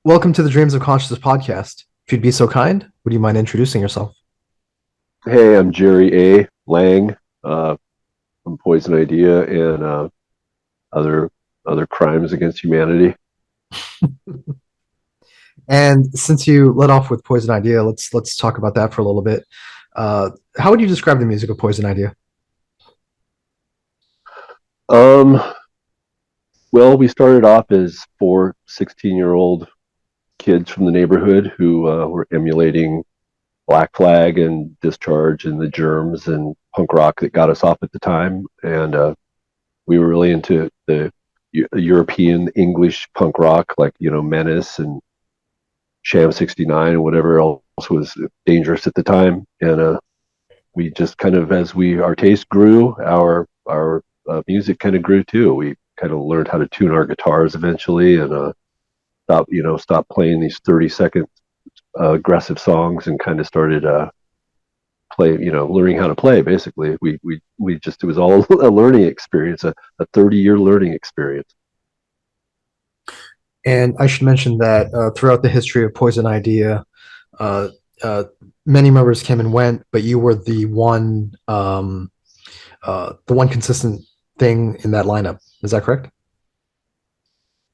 Welcome to the Dreams of Consciousness podcast. If you'd be so kind, would you mind introducing yourself? Hey, I'm Jerry A. Lang from Poison Idea and other other crimes against humanity. And since you led off with Poison Idea, let's talk about that for a little bit. How would you describe the music of Poison Idea? Um, well, we started off as four 16-year-old kids from the neighborhood who were emulating Black Flag and Discharge and the Germs and punk rock that got us off at the time, and we were really into the European English punk rock, like Menace and Sham 69 and whatever else was dangerous at the time, and we just kind of, as we our taste grew, our music kind of grew too. We kind of learned how to tune our guitars eventually, and stop playing these 30-second aggressive songs, and kind of started learning how to play. Basically, we just, it was all a learning experience, a 30-year learning experience. And I should mention that throughout the history of Poison Idea, uh, uh, many members came and went, but you were the one consistent thing in that lineup. Is that correct?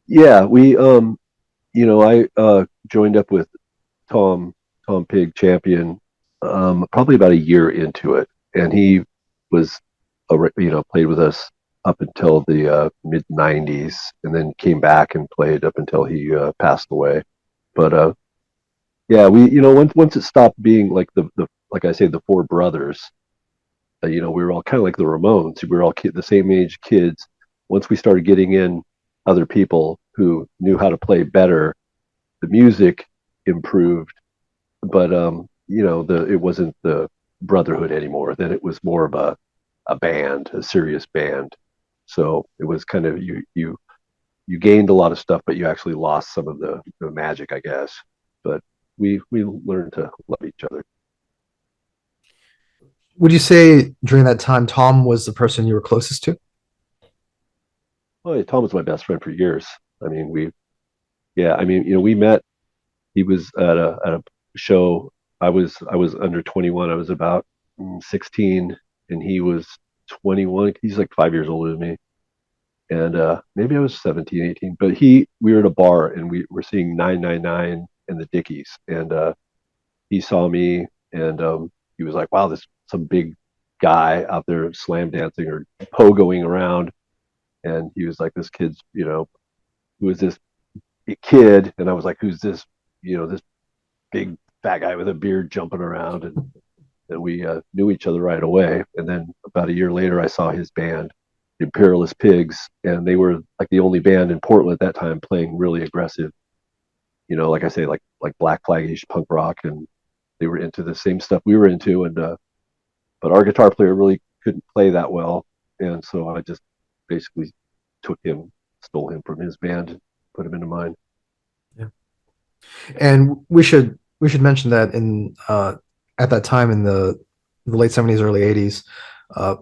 Yeah, I joined up with Tom Pig Champion probably about a year into it, and he was played with us up until the mid '90s, and then came back and played up until he passed away. But yeah, we once it stopped being like the like I say, the four brothers. We were all kind of like the Ramones. We were all the same age kids. Once we started getting in other people who knew how to play better, the music improved, but the it wasn't the brotherhood anymore. Then it was more of a band, a serious band. So it was kind of, you gained a lot of stuff, but you actually lost some of the magic, I guess. But we learned to love each other. Would you say during that time Tom was the person you were closest to? Well, yeah, Tom was my best friend for years. I mean, yeah, I mean, we met. He was at a show. I was under 21. I was about 16, and he was 21. He's like 5 years older than me, and maybe I was 17, 18. But we were at a bar, and we were seeing 999 and the Dickies, and he saw me, and he was like, "Wow, this some big guy out there slam dancing or pogoing around," and he was like, "This kid's, who is this kid?" And I was like, "Who's this? This big fat guy with a beard jumping around," and we knew each other right away. And then about a year later, I saw his band, Imperialist Pigs, and they were like the only band in Portland at that time playing really aggressive, like I say, like Black Flagish punk rock, and they were into the same stuff we were into, and but our guitar player really couldn't play that well, and so I just basically took him, stole him from his band, and put him into mine. Yeah. And we should mention that in at that time in the late '70s, early '80s, uh,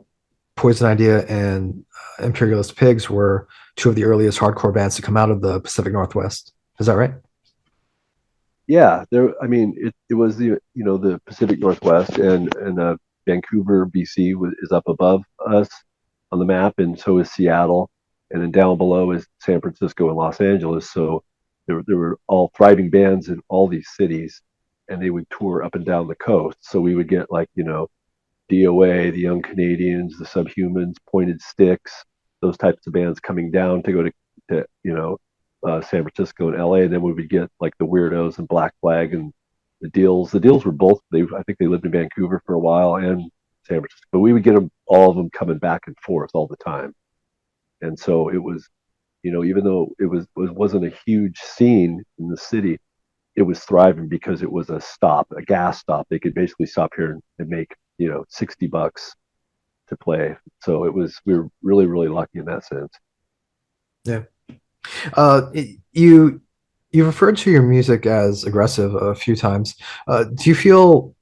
Poison Idea and Imperialist Pigs were two of the earliest hardcore bands to come out of the Pacific Northwest. Is that right? Yeah, there. I mean, it was the Pacific Northwest, and Vancouver, BC is up above us on the map, and so is Seattle, and then down below is San Francisco and Los Angeles. So there were all thriving bands in all these cities, and they would tour up and down the coast. So we would get, like, DOA, the Young Canadians, the Subhumans, Pointed Sticks, those types of bands coming down to go to San Francisco and LA. And then we would get like the Weirdos and Black Flag and the Deals. The Deals were both, I think they lived in Vancouver for a while and San Francisco, but we would get them, all of them, coming back and forth all the time. And so it was, even though it wasn't a huge scene in the city, it was thriving because it was a stop, a gas stop. They could basically stop here and make, $60 to play. So we were really, really lucky in that sense. Yeah. Uh, you you referred to your music as aggressive a few times. Do you feel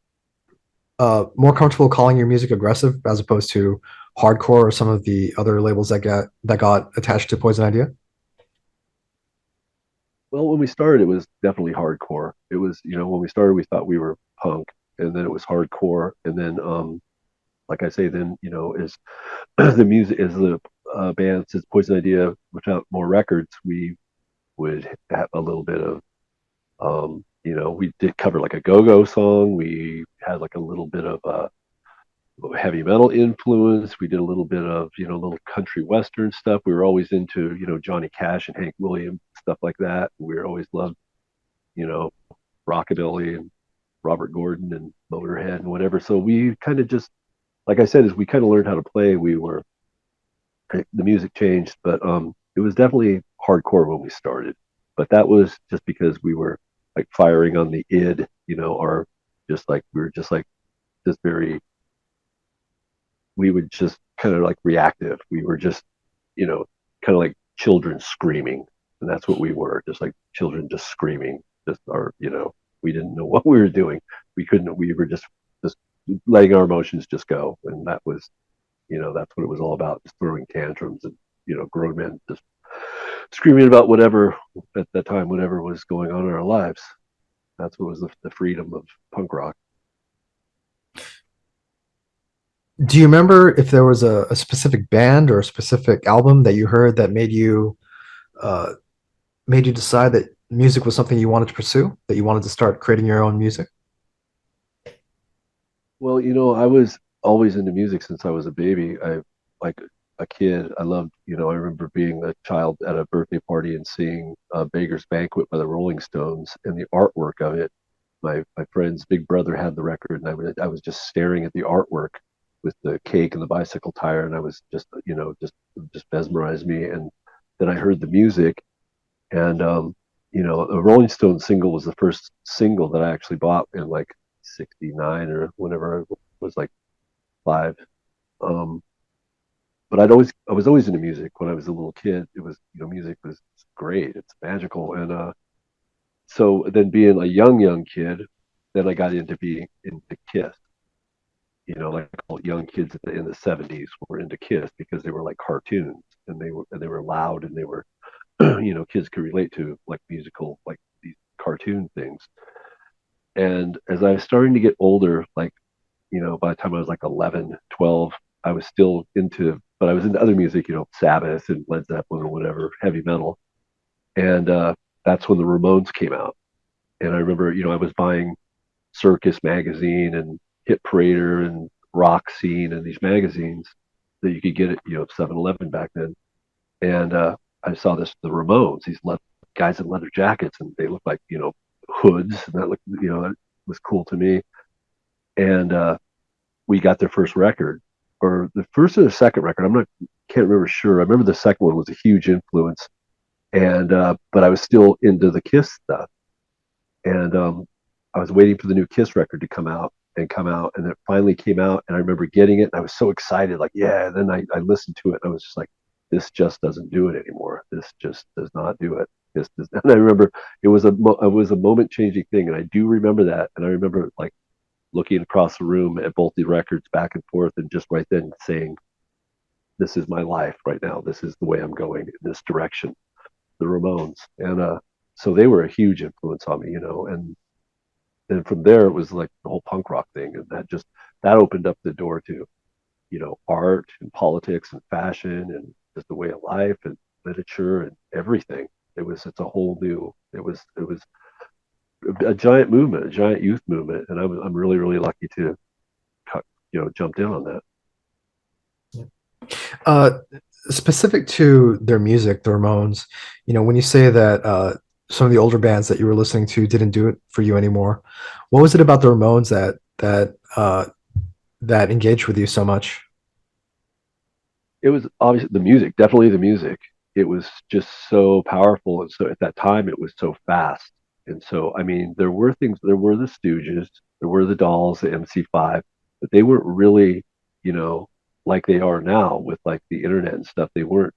more comfortable calling your music aggressive as opposed to hardcore or some of the other labels that got attached to Poison Idea? Well, when we started, it was definitely hardcore. It was, when we started, we thought we were punk, and then it was hardcore, and then, like I say, then as the music, as the band, since Poison Idea, without more records, we would have a little bit of, we did cover like a go-go song. We had like a little bit of heavy metal influence. We did a little bit of, little country western stuff. We were always into, Johnny Cash and Hank Williams, stuff like that. We were always loved, you know, rockabilly and Robert Gordon and Motorhead and whatever. So we kind of just, like I said, as we kind of learned how to play, the music changed, but it was definitely hardcore when we started. But that was just because we were like firing on the id, or just like we were just like just very, we would just kind of like reactive. We were just, you know, kind of like children screaming, and that's what we were, just like children just screaming. Just our, we didn't know what we were doing. We couldn't. We were just letting our emotions just go, and that was, that's what it was all about, just throwing tantrums and, grown men just screaming about whatever at that time, whatever was going on in our lives. That's what was the freedom of punk rock. Do you remember if there was a specific band or a specific album that you heard that uh, made you decide that music was something you wanted to pursue, that you wanted to start creating your own music? Well, I was always into music since I was a baby. I like a kid. I loved, I remember being a child at a birthday party and seeing Beggar's Banquet by the Rolling Stones and the artwork of it. My friend's big brother had the record, and I was just staring at the artwork with the cake and the bicycle tire, and I was just, just mesmerized me. And then I heard the music, and the Rolling Stone single was the first single that I actually bought in like '69 or whenever I was like 5. Um, but I was always into music when I was a little kid. It was, music was great. It's magical. And so then being a young kid, then I got into being into Kiss. Like all young kids in the '70s were into Kiss because they were like cartoons, and they were loud, and they were, kids could relate to like musical, like these cartoon things. And as I was starting to get older, like, by the time I was like 11, 12, I was still into, but I was into other music, Sabbath and Led Zeppelin or whatever, heavy metal. And that's when the Ramones came out. And I remember, I was buying Circus magazine and Hit Parader and Rock Scene and these magazines that you could get at, 7-Eleven back then. And I saw the Ramones, guys in leather jackets, and they looked like, hoods. And that was cool to me. And we got their first record, or the first or the second record. Can't remember sure. I remember the second one was a huge influence, and but I was still into the Kiss stuff, and I was waiting for the new Kiss record to come out, and it finally came out, and I remember getting it, and I was so excited, like yeah. And then I listened to it, and I was just like, this just doesn't do it anymore. This just does not do it. This does, and I remember it was a moment changing thing, and I do remember that, and I remember like looking across the room at both the records back and forth, and just right then saying, this is my life right now. This is the way I'm going in this direction. The Ramones. And so they were a huge influence on me, and then from there it was like the whole punk rock thing. And that opened up the door to, art and politics and fashion and just the way of life and literature and everything. It's a whole new, it was a giant movement, a giant youth movement. And I'm really, really lucky to, jumped in on that. Uh, Specific to their music, the Ramones, when you say that some of the older bands that you were listening to didn't do it for you anymore, what was it about the Ramones that engaged with you so much? It was obviously the music, definitely the music. It was just so powerful, and so at that time it was so fast. And so, I mean, there were the Stooges, there were the Dolls, the MC5, but they weren't really, you know, like they are now with like the internet and stuff. They weren't.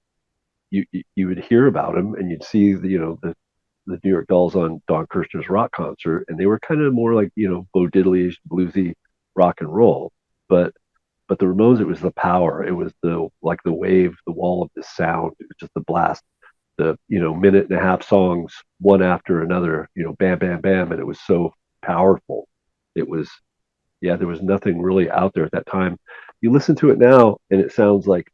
You would hear about them, and you'd see the New York Dolls on Don Kirshner's rock concert, and they were kind of more like, Bo Diddley, bluesy rock and roll. But the Ramones, it was the power. It was the wave, the wall of the sound. It was just the blast, the minute and a half songs one after another, bam, bam, bam, and it was so powerful. It was yeah, there was nothing really out there at that time. You listen to it now, and it sounds like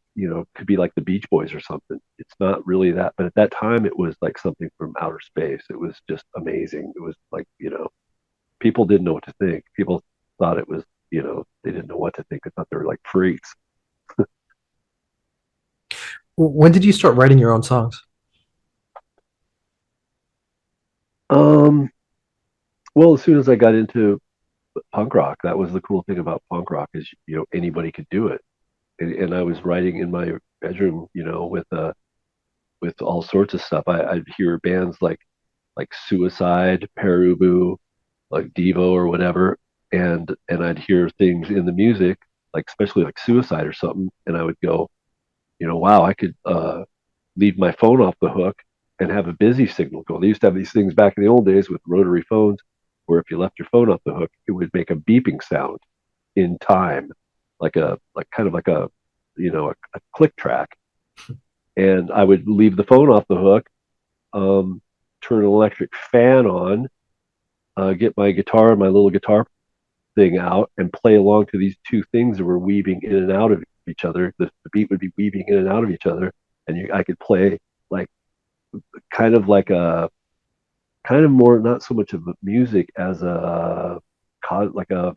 could be like the Beach Boys or something. It's not really that, but at that time, it was like something from outer space. It was just amazing. It was like people didn't know what to think. People thought it was they didn't know what to think. They thought they were like freaks. When did you start writing your own songs? Um, well, as soon as I got into punk rock, that was the cool thing about punk rock is anybody could do it, and I was writing in my bedroom, with all sorts of stuff. I'd hear bands like Suicide, Perubu, like Devo or whatever, and I'd hear things in the music, like especially like Suicide or something, and I would go, wow, I could leave my phone off the hook and have a busy signal go. They used to have these things back in the old days with rotary phones, where if you left your phone off the hook, it would make a beeping sound in time, like kind of like a click track. And I would leave the phone off the hook, um, turn an electric fan on, get my guitar and my little guitar thing out, and play along to these two things that were weaving in and out of each other. The beat would be weaving in and out of each other, and I could play like kind of like a kind of more not so much of a music as like a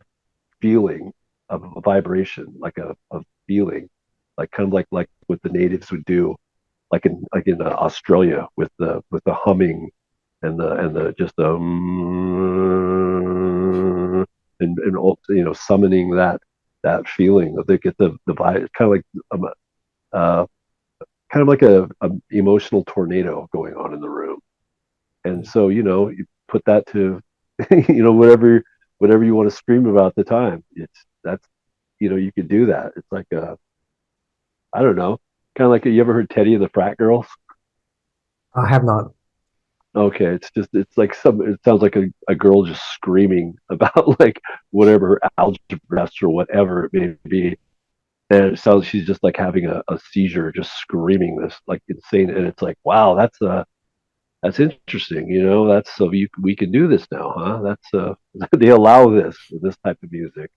feeling of a vibration, like a feeling, like kind of like what the natives would do, like in Australia with the humming and the just the and also, summoning that feeling that they get the vibe. It's uh, kind of like a emotional tornado going on in the room. And so you put that to whatever you want to scream about at the time. It's that's you could do that. It's like I don't know, kind of like you ever heard Teddy and the Frat Girls? I have not. Okay, it's like it sounds like a girl just screaming about like whatever her algebra test or whatever it may be. And it sounds she's just like having a seizure, just screaming this like insane. And it's like, wow, that's interesting. That's so we can do this now, huh? That's they allow this type of music.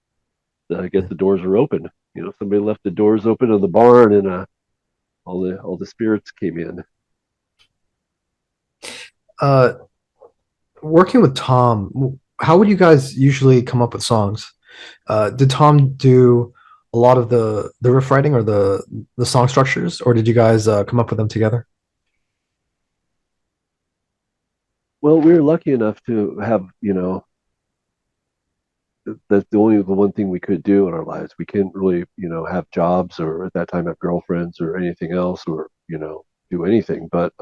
I guess the doors are open. Somebody left the doors open in the barn, and all the spirits came in. Uh, Working with Tom, how would you guys usually come up with songs? Did Tom do a lot of the riff writing or the song structures, or did you guys come up with them together? Well, we were lucky enough to have, that's the one thing we could do in our lives. We couldn't really, have jobs or at that time have girlfriends or anything else or, do anything. But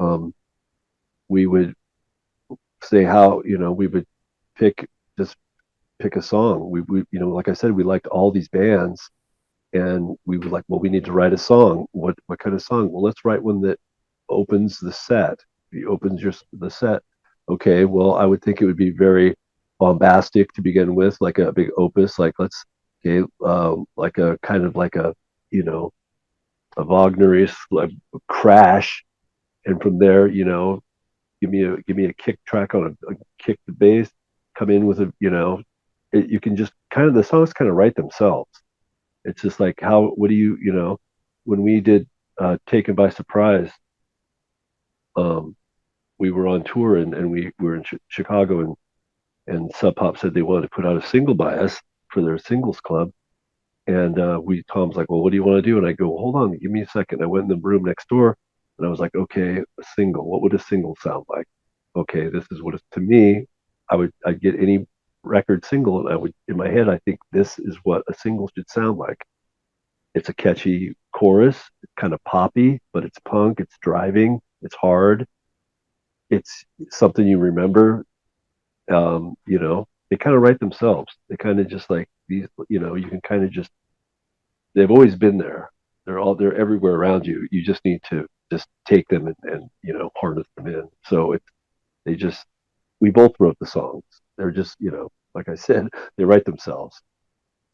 we would say how, we would pick just pick a song. We like I said, we liked all these bands and we were like, well, we need to write a song. What kind of song? Well, let's write one that opens the set. He opens the set. Okay, well, I would think it would be very bombastic to begin with, like a big opus. Like okay, like a kind of like a a Wagnerish like crash, and from there, give me a kick track on a kick the bass, come in with you can just kind of the songs kind of write themselves. It's just like how what do when we did Taken by Surprise, um, we were on tour and we were in Chicago and Sub Pop said they wanted to put out a single by us for their singles club. And Tom's like, well, what do you want to do? And I go, well, hold on, give me a second. I went in the room next door and I was like, okay, a single. What would a single sound like? Okay, this is what it's to me. I'd get any record single and I would in my head I think this is what a single should sound like. It's a catchy chorus. It's kind of poppy, but it's punk. It's driving. It's hard. It's something you remember. They kind of write themselves. They kind of just like these. You can kind of just. They've always been there. They're everywhere around you. You just need to just take them and harness them in. So they just. We both wrote the songs. They're just like I said, they write themselves.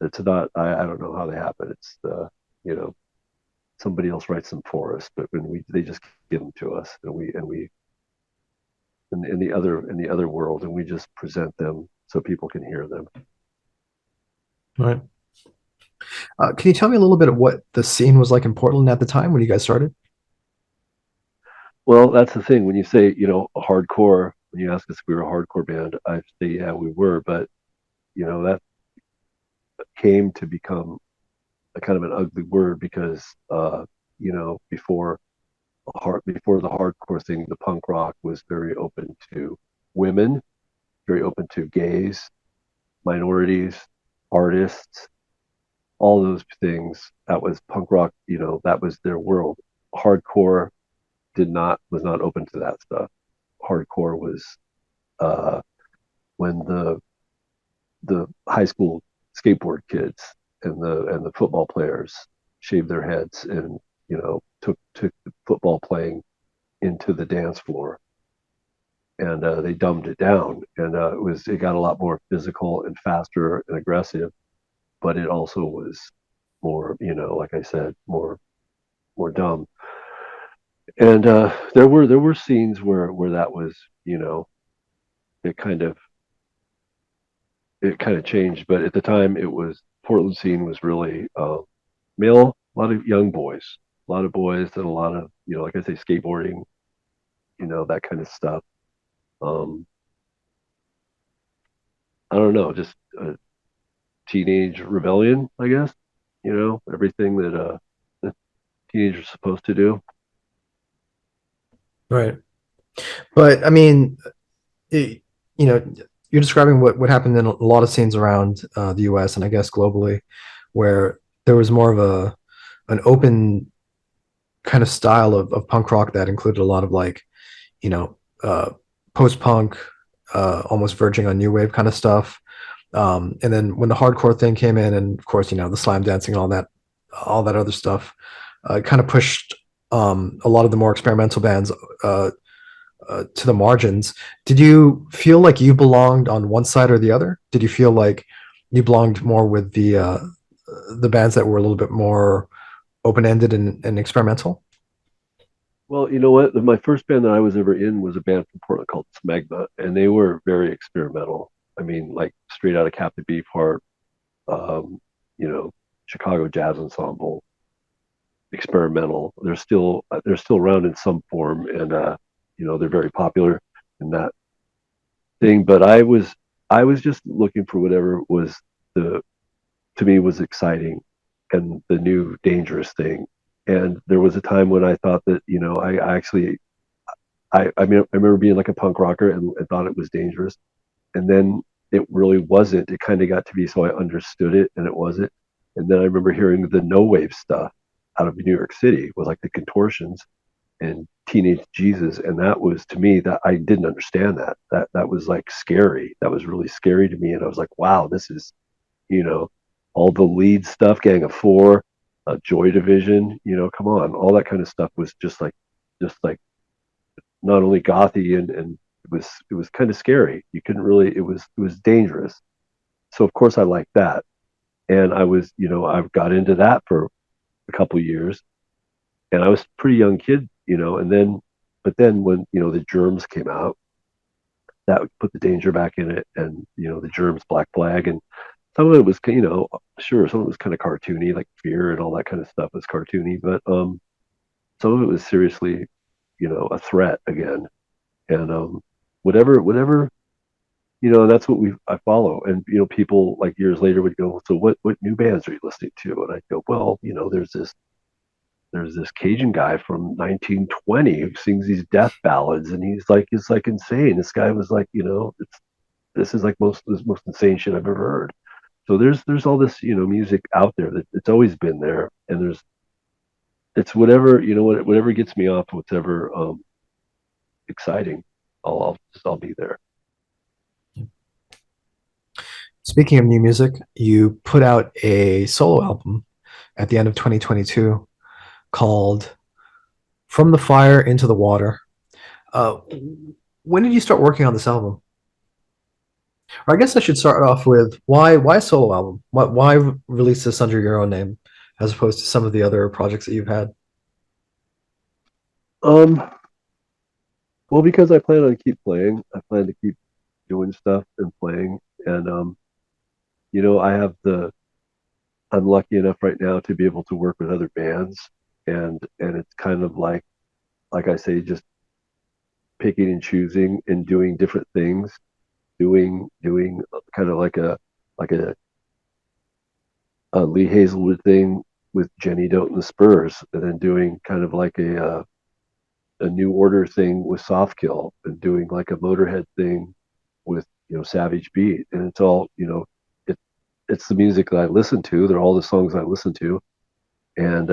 It's not. I don't know how they happen. It's you know somebody else writes them for us, but when we they just give them to us, and we in the other world, and we just present them so people can hear them. Right. Can you tell me a little bit of what the scene was like in Portland at the time when you guys started? Well, that's the thing. When you say, hardcore, when you ask us if we were a hardcore band, I say, yeah, we were, but that came to become a kind of an ugly word because, before before the hardcore thing, the punk rock was very open to women, very open to gays, minorities, artists, all those things. That was punk rock. That was their world. Hardcore did not was not open to that stuff. Hardcore was uh, when the high school skateboard kids and the football players shaved their heads and took the football playing into the dance floor, and they dumbed it down, and it got a lot more physical and faster and aggressive, but it also was more, like I said, more dumb. And there were scenes where that was, it kind of it kind of changed, but at the time it was Portland scene was really male, a lot of young boys, a lot of boys, and a lot of, like I say, skateboarding, that kind of stuff. Um, I don't know, just a teenage rebellion, I guess. Everything that a teenager's supposed to do. Right. But I mean, it, you know, you're describing what happened in a lot of scenes around the U.S. and I guess globally, where there was more of a an open kind of style of punk rock that included a lot of like, you know, uh, post punk, almost verging on new wave kind of stuff. And then when the hardcore thing came in, and of course, the slam dancing and all that other stuff, kind of pushed a lot of the more experimental bands to the margins. Did you feel like you belonged on one side or the other? Did you feel like you belonged more with the bands that were a little bit more open ended and experimental? Well, you know what? My first band that I was ever in was a band from Portland called Smegma, and they were very experimental. I mean, like straight out of Captain Beefheart, um, you know, Chicago Jazz Ensemble, experimental. They're still around in some form, and they're very popular in that thing. But I was just looking for whatever was the to me was exciting and the new dangerous thing. And there was a time when I thought that I actually I mean I remember being like a punk rocker and thought it was dangerous, and then it really wasn't. It kind of got to be so I understood it and it wasn't. And then I remember hearing the no wave stuff out of New York City with like the Contortions and Teenage Jesus, and that was to me that I didn't understand that was like scary. That was really scary to me, and I was like, wow, this is you know all the lead stuff, Gang of Four, Joy Division. Come on, all that kind of stuff was just like not only gothy and it was kind of scary. You couldn't really it was dangerous. So of course I liked that, and I've got into that for a couple of years, and I was a pretty young kid, and then but then when the Germs came out, that put the danger back in it, and the Germs, Black Flag, and some of it was sure, some of it was kind of cartoony, like Fear and all that kind of stuff was cartoony, but some of it was seriously a threat again, and whatever. That's what I follow. And people like years later would go, so what new bands are you listening to? And I'd go, well, there's this Cajun guy from 1920 who sings these death ballads, and he's like insane. This guy was like, this is like most insane shit I've ever heard. So there's all this music out there that it's always been there, and it's whatever whatever gets me off, whatever exciting, I'll be there. Speaking of new music, you put out a solo album at the end of 2022 called From the Fire into the Water. Uh, when did you start working on this album? Or I guess I should start off with why a solo album? Why release this under your own name as opposed to some of the other projects that you've had? Um, well, because I plan on keep playing, I plan to keep doing stuff and playing, and I have I'm lucky enough right now to be able to work with other bands, and it's kind of like I say, just picking and choosing and doing different things, doing kind of like a Lee Hazelwood thing with Jenny Dote and the Spurs, and then doing kind of like a New Order thing with Softkill, and doing like a Motorhead thing with Savage Beat, and it's all it, it's the music that I listen to. They're all the songs I listen to, and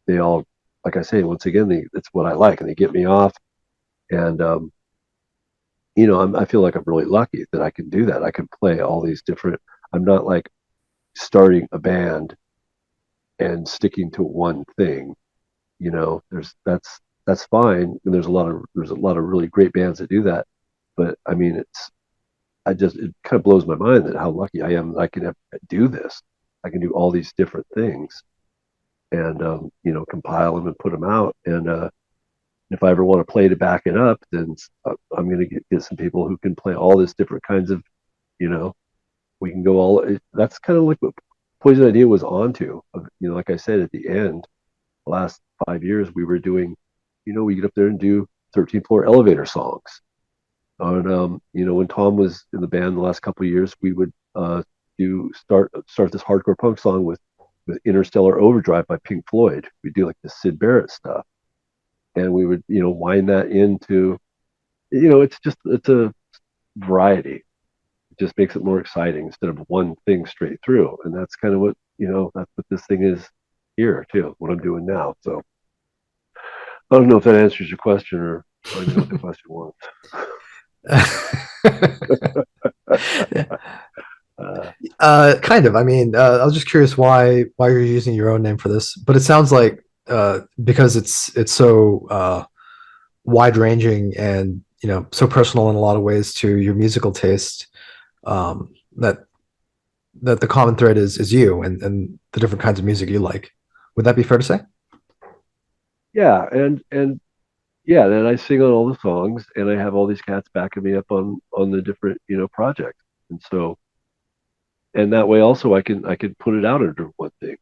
they all, like I say, once again, it's what I like, and they get me off, and I feel like I'm really lucky that I can do that. I can play all these different. I'm not like starting a band and sticking to one thing. There's that's fine, and there's a lot of really great bands that do that. But I mean, it kind of blows my mind that how lucky I am that I can do this. I can do all these different things and compile them and put them out. And if I ever want to play to back it up, then I'm going to get some people who can play all this different kinds of you know we can go all. That's kind of like what Poison Idea was onto. Like I said at the end, the last 5 years we were doing. We get up there and do 13th floor elevator songs. And when Tom was in the band the last couple of years, we would do start this hardcore punk song with Interstellar Overdrive by Pink Floyd. We do like the Sid Barrett stuff, and we would wind that into it's a variety. It just makes it more exciting instead of one thing straight through, and that's kind of what that's what this thing is here too. What I'm doing now. So I don't know if that answers your question, or I don't even know what the question was. Uh, Kind of. I mean, I was just curious why you're using your own name for this, but it sounds like because it's so wide ranging and so personal in a lot of ways to your musical taste, um, that the common thread is you and the different kinds of music you like. Would that be fair to say? yeah, and yeah, then I sing on all the songs, and I have all these cats backing me up on the different projects, and so and that way also I can put it out under one thing,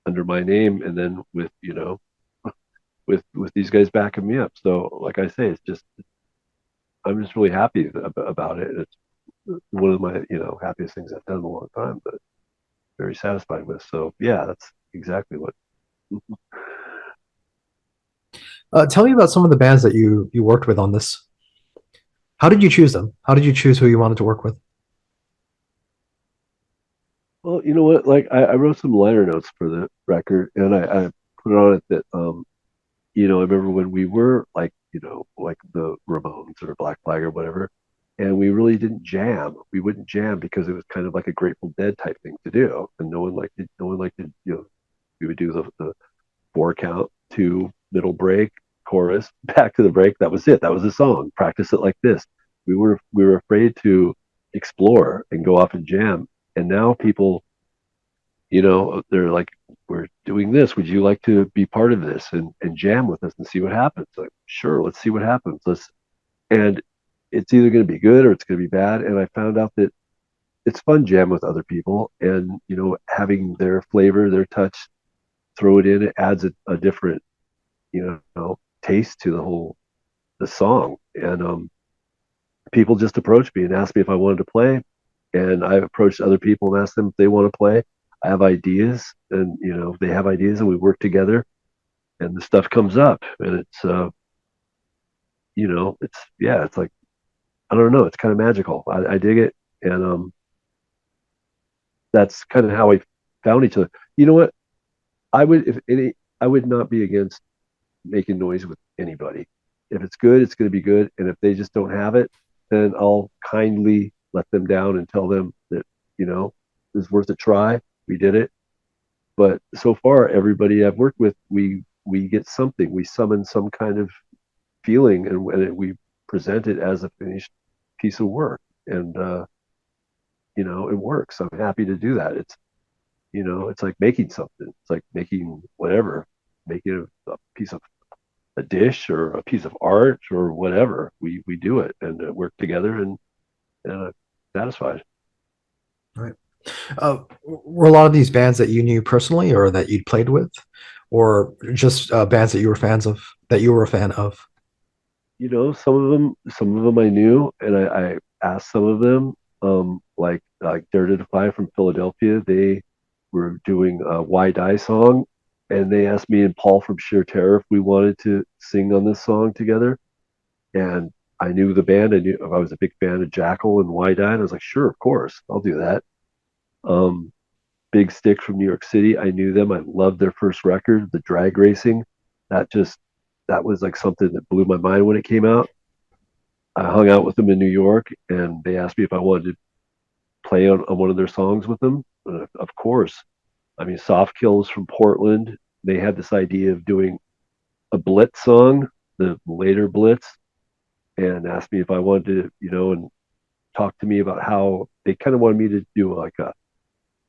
under my name, and then with with these guys backing me up. So like I say, it's just I'm just really happy about it. It's one of my happiest things I've done in a long time, but very satisfied with. So yeah, that's exactly what. Tell me about some of the bands that you worked with on this. How did you choose them? How did you choose who you wanted to work with? Well, you know what? Like I wrote some liner notes for the record, and I put it on it that I remember when we were like the Ramones or Black Flag or whatever, and we really didn't jam. We wouldn't jam because it was kind of like a Grateful Dead type thing to do, and no one liked it. No one liked it. We would do the 4 count, two middle break, chorus, back to the break. That was it. That was the song. Practice it like this. We were afraid to explore and go off and jam, and now people they're like, we're doing this. Would you like to be part of this and jam with us and see what happens? Like, sure, let's see what happens. And it's either going to be good or it's going to be bad. And I found out that it's fun jam with other people, and having their flavor, their touch, throw it in. It adds a different, taste to the song. And people just approached me and asked me if I wanted to play, and I approached other people and asked them if they want to play. I have ideas, and they have ideas, and we work together, and the stuff comes up, and it's yeah, it's like I don't know, it's kind of magical. I dig it, and that's kind of how we found each other. You know what? I would not be against making noise with anybody. If it's good, it's going to be good, and if they just don't have it, then I'll kindly let them down and tell them that it's worth a try. We did it. But so far, everybody I've worked with, we get something. We summon some kind of feeling, and we present it as a finished piece of work, and it works. I'm happy to do that. it's like making something. It's like making whatever, making a piece of a dish or a piece of art or whatever. We do it and work together and satisfied. Right. Were a lot of these bands that you knew personally or that you'd played with, or just bands that you were fans of, that you were a fan of? Some of them I knew, and I asked some of them, like Dare to Defy from Philadelphia. They were doing a Why Die song, and they asked me and Paul from Sheer Terror if we wanted to sing on this song together. And I knew the band. I was a big fan of Jackal and Why Die, and I was like, sure, of course, I'll do that. Um, Big Stick from New York City. I knew them. I loved their first record, The Drag Racing. That just that was like something that blew my mind when it came out. I hung out with them in New York, and they asked me if I wanted to play on one of their songs with them. Of course. I mean, Soft Kills from Portland. They had this idea of doing a Blitz song, the later Blitz, and asked me if I wanted to, and talk to me about how they kind of wanted me to do like a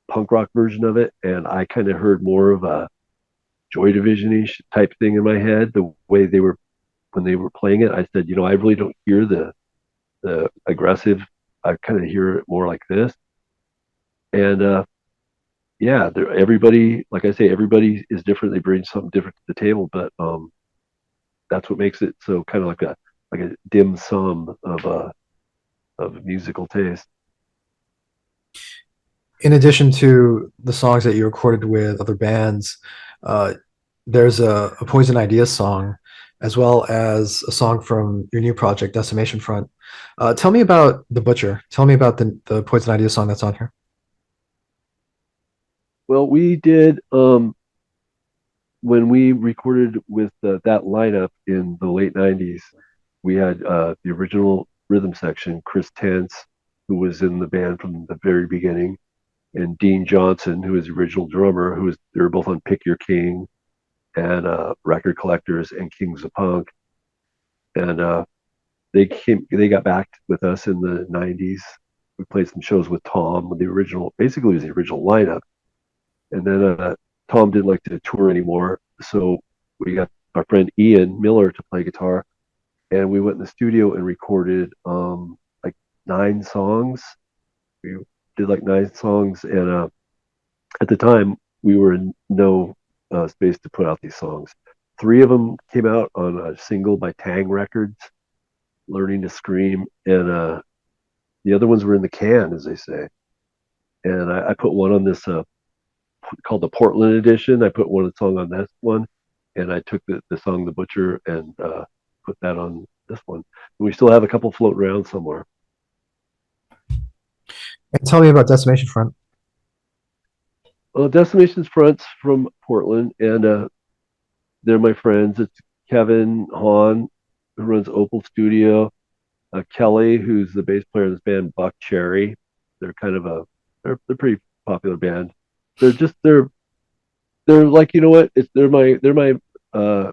punk rock version of it, and I kind of heard more of a Joy Division-ish type thing in my head. The way they were when they were playing it, I said, I really don't hear the aggressive. I kind of hear it more like this. And yeah, everybody, like I say, everybody is different. They bring something different to the table, but that's what makes it so kind of like a dim sum of musical taste. In addition to the songs that you recorded with other bands, uh, there's a Poison Ideas song, as well as a song from your new project, Decimation Front. Tell me about The Butcher. Tell me about the Poison Ideas song that's on here. Well, we did when we recorded with that lineup in the late '90s. We had the original rhythm section, Chris Tance, who was in the band from the very beginning, and Dean Johnson, who was the original drummer, they were both on Pick Your King and Record Collectors and Kings of Punk. And they got back with us in the '90s. We played some shows with Tom, with the original, basically it was the original lineup. And then Tom didn't like to tour anymore, so we got our friend Ian Miller to play guitar, and we went in the studio and recorded like 9 songs. We did like 9 songs, and at the time we were in no space to put out these songs. 3 of them came out on a single by Tang Records, Learning to Scream, and the other ones were in the can, as they say. And I put one on this called the Portland edition. I put one song on this one, and I took the song "The Butcher" and put that on this one. And we still have a couple floating around somewhere. And tell me about Decimation Front. Well, Destinations Front's from Portland, and they're my friends. It's Kevin Hahn, who runs Opal Studio, Kelly, who's the bass player of this band, Buck Cherry. They're kind of they're pretty popular band. They're just they're like, what? They're my uh,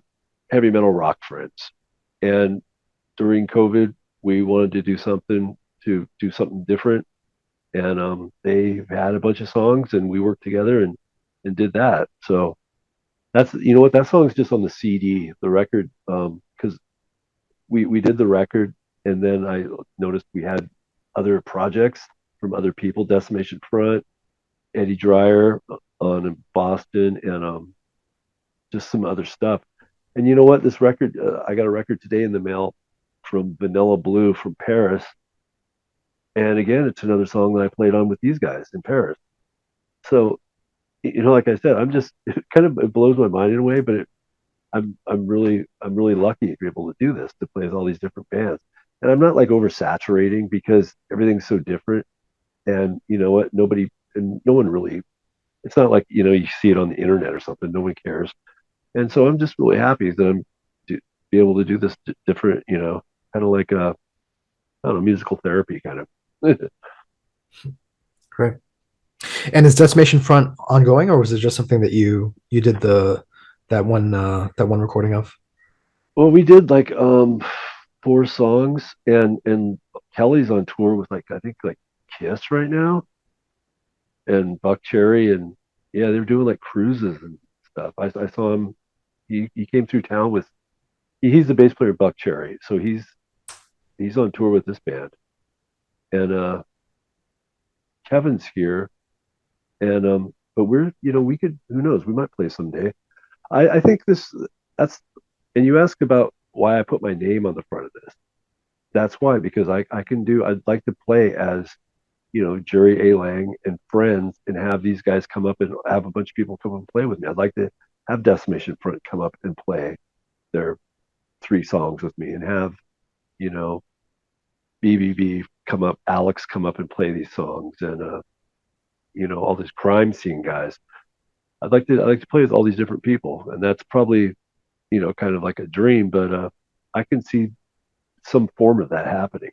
heavy metal rock friends. And during COVID, we wanted to do something different, and they had a bunch of songs, and we worked together and did that. So that's what that song's just on the CD, the record, because we did the record, and then I noticed we had other projects from other people, Decimation Front, Eddie Dreyer on in Boston, and just some other stuff. And you know what? This record, I got a record today in the mail from Vanilla Blue from Paris. And again, it's another song that I played on with these guys in Paris. So, like I said, I'm just it blows my mind in a way, but I'm really lucky to be able to do this, to play with all these different bands. And I'm not like oversaturating because everything's so different. And you know what? No one really. It's not like you see it on the internet or something. No one cares. And so I'm just really happy that I'm to be able to do this different, kind of like I don't know, musical therapy kind of. Great. And is Decimation Front ongoing, or was it just something that you did that one recording of? Well, we did like 4 songs, and Kelly's on tour with like I think like Kiss right now, and Buck Cherry, and Yeah, they were doing like cruises and stuff. I saw him. He came through town with. He's the bass player of Buck Cherry, so he's on tour with this band, and Kevin's here, and but we're we could, who knows, we might play someday. I think this that's, and you ask about why I put my name on the front of this. That's why, because I can do, I'd like to play as, Jerry A. Lang and friends, and have these guys come up and have a bunch of people come and play with me. I'd like to have Decimation Front come up and play their three songs with me, and have, you know, BBB come up, Alex come up and play these songs, and all these crime scene guys. I like to play with all these different people, and that's probably, kind of like a dream, but I can see some form of that happening.